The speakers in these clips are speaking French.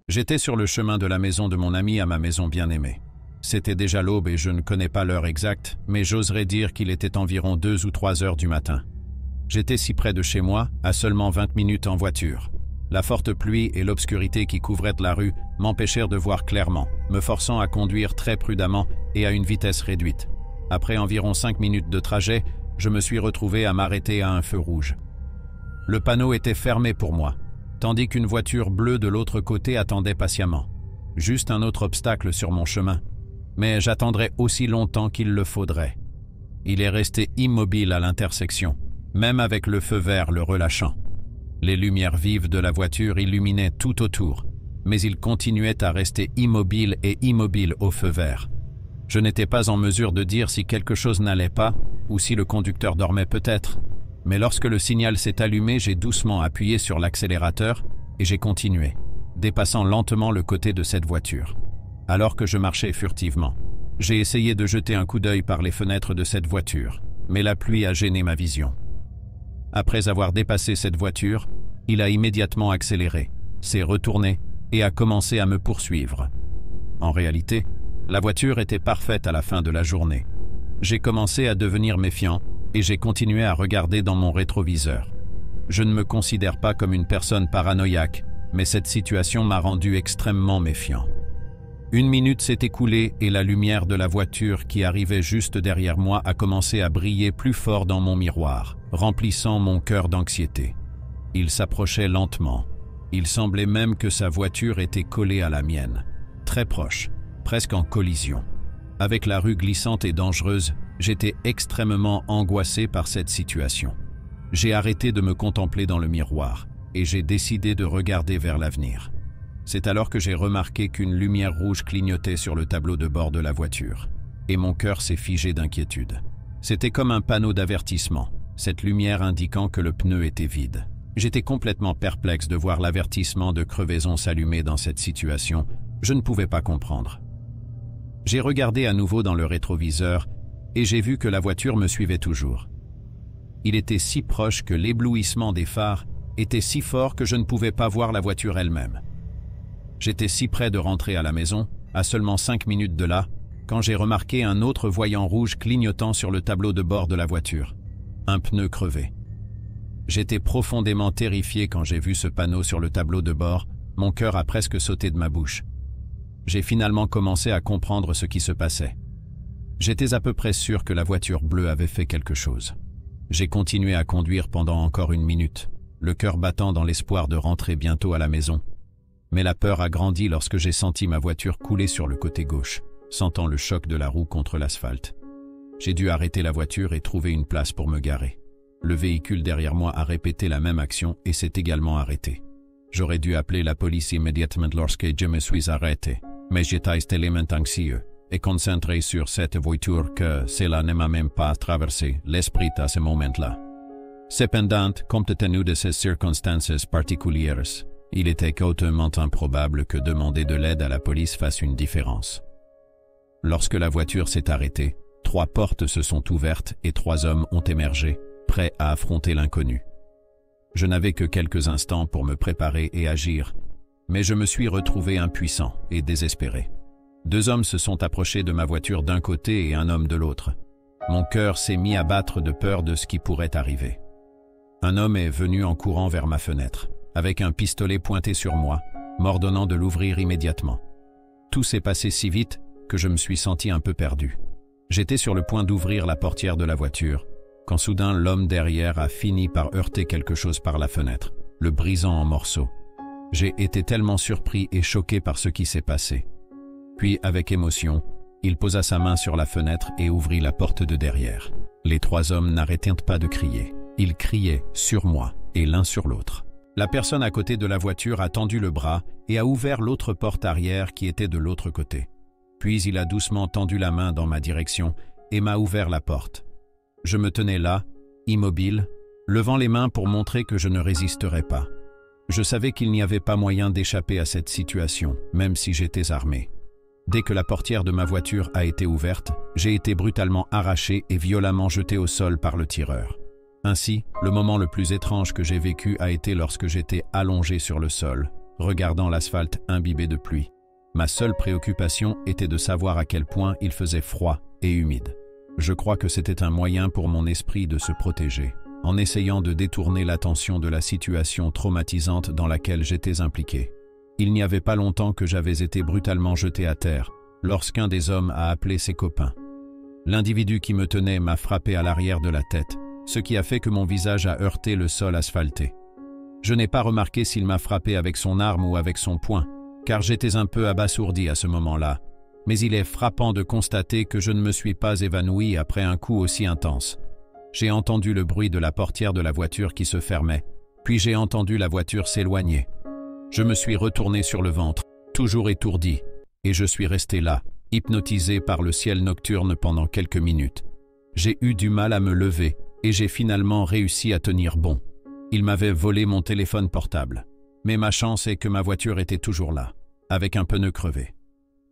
J'étais sur le chemin de la maison de mon ami à ma maison bien-aimée. C'était déjà l'aube et je ne connais pas l'heure exacte, mais j'oserais dire qu'il était environ 2 ou 3 heures du matin. J'étais si près de chez moi, à seulement 20 minutes en voiture. La forte pluie et l'obscurité qui couvrait la rue m'empêchèrent de voir clairement, me forçant à conduire très prudemment et à une vitesse réduite. Après environ 5 minutes de trajet, je me suis retrouvé à m'arrêter à un feu rouge. Le panneau était fermé pour moi, tandis qu'une voiture bleue de l'autre côté attendait patiemment. Juste un autre obstacle sur mon chemin. Mais j'attendrai aussi longtemps qu'il le faudrait. Il est resté immobile à l'intersection, même avec le feu vert le relâchant. Les lumières vives de la voiture illuminaient tout autour, mais il continuait à rester immobile et immobile au feu vert. Je n'étais pas en mesure de dire si quelque chose n'allait pas, ou si le conducteur dormait peut-être. Mais lorsque le signal s'est allumé, j'ai doucement appuyé sur l'accélérateur et j'ai continué, dépassant lentement le côté de cette voiture. Alors que je marchais furtivement, j'ai essayé de jeter un coup d'œil par les fenêtres de cette voiture, mais la pluie a gêné ma vision. Après avoir dépassé cette voiture, il a immédiatement accéléré, s'est retourné et a commencé à me poursuivre. En réalité, la voiture était parfaite à la fin de la journée. J'ai commencé à devenir méfiant et j'ai continué à regarder dans mon rétroviseur. Je ne me considère pas comme une personne paranoïaque, mais cette situation m'a rendu extrêmement méfiant. 1 minute s'est écoulée et la lumière de la voiture qui arrivait juste derrière moi a commencé à briller plus fort dans mon miroir, remplissant mon cœur d'anxiété. Il s'approchait lentement. Il semblait même que sa voiture était collée à la mienne, très proche, presque en collision. Avec la rue glissante et dangereuse, j'étais extrêmement angoissé par cette situation. J'ai arrêté de me contempler dans le miroir et j'ai décidé de regarder vers l'avenir. C'est alors que j'ai remarqué qu'une lumière rouge clignotait sur le tableau de bord de la voiture. Et mon cœur s'est figé d'inquiétude. C'était comme un panneau d'avertissement, cette lumière indiquant que le pneu était vide. J'étais complètement perplexe de voir l'avertissement de crevaison s'allumer dans cette situation. Je ne pouvais pas comprendre. J'ai regardé à nouveau dans le rétroviseur et j'ai vu que la voiture me suivait toujours. Il était si proche que l'éblouissement des phares était si fort que je ne pouvais pas voir la voiture elle-même. J'étais si près de rentrer à la maison, à seulement 5 minutes de là, quand j'ai remarqué un autre voyant rouge clignotant sur le tableau de bord de la voiture. Un pneu crevé. J'étais profondément terrifié quand j'ai vu ce panneau sur le tableau de bord, mon cœur a presque sauté de ma bouche. J'ai finalement commencé à comprendre ce qui se passait. J'étais à peu près sûr que la voiture bleue avait fait quelque chose. J'ai continué à conduire pendant encore 1 minute, le cœur battant dans l'espoir de rentrer bientôt à la maison. Mais la peur a grandi lorsque j'ai senti ma voiture couler sur le côté gauche, sentant le choc de la roue contre l'asphalte. J'ai dû arrêter la voiture et trouver une place pour me garer. Le véhicule derrière moi a répété la même action et s'est également arrêté. J'aurais dû appeler la police immédiatement lorsque je me suis arrêté, mais j'étais tellement anxieux et concentré sur cette voiture que cela ne m'a même pas traversé l'esprit à ce moment-là. Cependant, compte tenu de ces circonstances particulières, il était hautement improbable que demander de l'aide à la police fasse une différence. Lorsque la voiture s'est arrêtée, 3 portes se sont ouvertes et 3 hommes ont émergé, prêts à affronter l'inconnu. Je n'avais que quelques instants pour me préparer et agir, mais je me suis retrouvé impuissant et désespéré. 2 hommes se sont approchés de ma voiture d'un côté et un homme de l'autre. Mon cœur s'est mis à battre de peur de ce qui pourrait arriver. Un homme est venu en courant vers ma fenêtre, avec un pistolet pointé sur moi, m'ordonnant de l'ouvrir immédiatement. Tout s'est passé si vite que je me suis senti un peu perdu. J'étais sur le point d'ouvrir la portière de la voiture, quand soudain l'homme derrière a fini par heurter quelque chose par la fenêtre, le brisant en morceaux. J'ai été tellement surpris et choqué par ce qui s'est passé. Puis, avec émotion, il posa sa main sur la fenêtre et ouvrit la porte de derrière. Les 3 hommes n'arrêtèrent pas de crier. Ils criaient sur moi et l'un sur l'autre. La personne à côté de la voiture a tendu le bras et a ouvert l'autre porte arrière qui était de l'autre côté. Puis il a doucement tendu la main dans ma direction et m'a ouvert la porte. Je me tenais là, immobile, levant les mains pour montrer que je ne résisterais pas. Je savais qu'il n'y avait pas moyen d'échapper à cette situation, même si j'étais armé. Dès que la portière de ma voiture a été ouverte, j'ai été brutalement arraché et violemment jeté au sol par le tireur. Ainsi, le moment le plus étrange que j'ai vécu a été lorsque j'étais allongé sur le sol, regardant l'asphalte imbibé de pluie. Ma seule préoccupation était de savoir à quel point il faisait froid et humide. Je crois que c'était un moyen pour mon esprit de se protéger, en essayant de détourner l'attention de la situation traumatisante dans laquelle j'étais impliqué. Il n'y avait pas longtemps que j'avais été brutalement jeté à terre, lorsqu'un des hommes a appelé ses copains. L'individu qui me tenait m'a frappé à l'arrière de la tête, ce qui a fait que mon visage a heurté le sol asphalté. Je n'ai pas remarqué s'il m'a frappé avec son arme ou avec son poing, car j'étais un peu abasourdi à ce moment-là, mais il est frappant de constater que je ne me suis pas évanoui après un coup aussi intense. J'ai entendu le bruit de la portière de la voiture qui se fermait, puis j'ai entendu la voiture s'éloigner. Je me suis retourné sur le ventre, toujours étourdi, et je suis resté là, hypnotisé par le ciel nocturne pendant quelques minutes. J'ai eu du mal à me lever, et j'ai finalement réussi à tenir bon. Il m'avait volé mon téléphone portable, mais ma chance est que ma voiture était toujours là, avec un pneu crevé.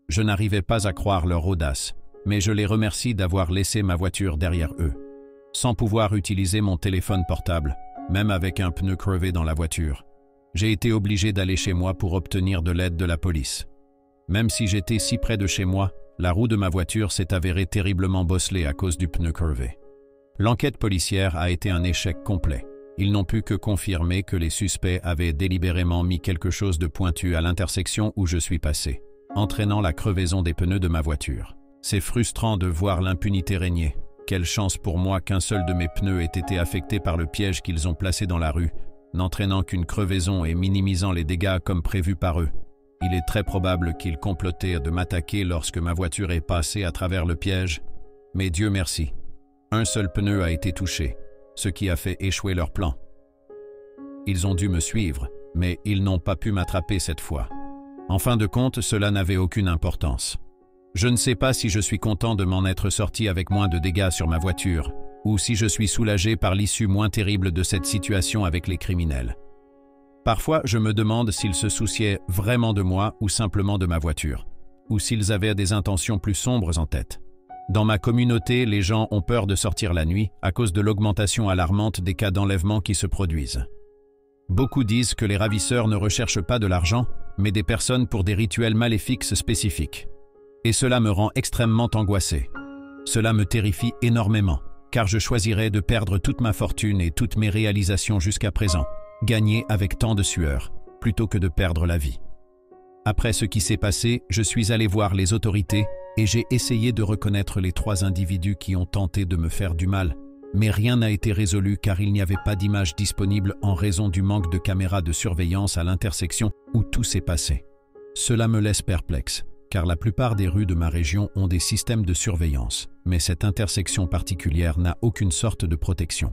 Je n'arrivais pas à croire leur audace, mais je les remercie d'avoir laissé ma voiture derrière eux. Sans pouvoir utiliser mon téléphone portable, même avec un pneu crevé dans la voiture, j'ai été obligé d'aller chez moi pour obtenir de l'aide de la police. Même si j'étais si près de chez moi, la roue de ma voiture s'est avérée terriblement bosselée à cause du pneu crevé. L'enquête policière a été un échec complet. Ils n'ont pu que confirmer que les suspects avaient délibérément mis quelque chose de pointu à l'intersection où je suis passé, entraînant la crevaison des pneus de ma voiture. C'est frustrant de voir l'impunité régner. Quelle chance pour moi qu'un seul de mes pneus ait été affecté par le piège qu'ils ont placé dans la rue, n'entraînant qu'une crevaison et minimisant les dégâts comme prévu par eux. Il est très probable qu'ils complotaient de m'attaquer lorsque ma voiture est passée à travers le piège, mais Dieu merci. Un seul pneu a été touché, ce qui a fait échouer leur plan. Ils ont dû me suivre, mais ils n'ont pas pu m'attraper cette fois. En fin de compte, cela n'avait aucune importance. Je ne sais pas si je suis content de m'en être sorti avec moins de dégâts sur ma voiture, ou si je suis soulagé par l'issue moins terrible de cette situation avec les criminels. Parfois, je me demande s'ils se souciaient vraiment de moi ou simplement de ma voiture, ou s'ils avaient des intentions plus sombres en tête. Dans ma communauté, les gens ont peur de sortir la nuit à cause de l'augmentation alarmante des cas d'enlèvement qui se produisent. Beaucoup disent que les ravisseurs ne recherchent pas de l'argent, mais des personnes pour des rituels maléfiques spécifiques. Et cela me rend extrêmement angoissé. Cela me terrifie énormément, car je choisirais de perdre toute ma fortune et toutes mes réalisations jusqu'à présent, gagnées avec tant de sueur, plutôt que de perdre la vie. Après ce qui s'est passé, je suis allé voir les autorités et j'ai essayé de reconnaître les 3 individus qui ont tenté de me faire du mal, mais rien n'a été résolu car il n'y avait pas d'image disponible en raison du manque de caméras de surveillance à l'intersection où tout s'est passé. Cela me laisse perplexe, car la plupart des rues de ma région ont des systèmes de surveillance, mais cette intersection particulière n'a aucune sorte de protection.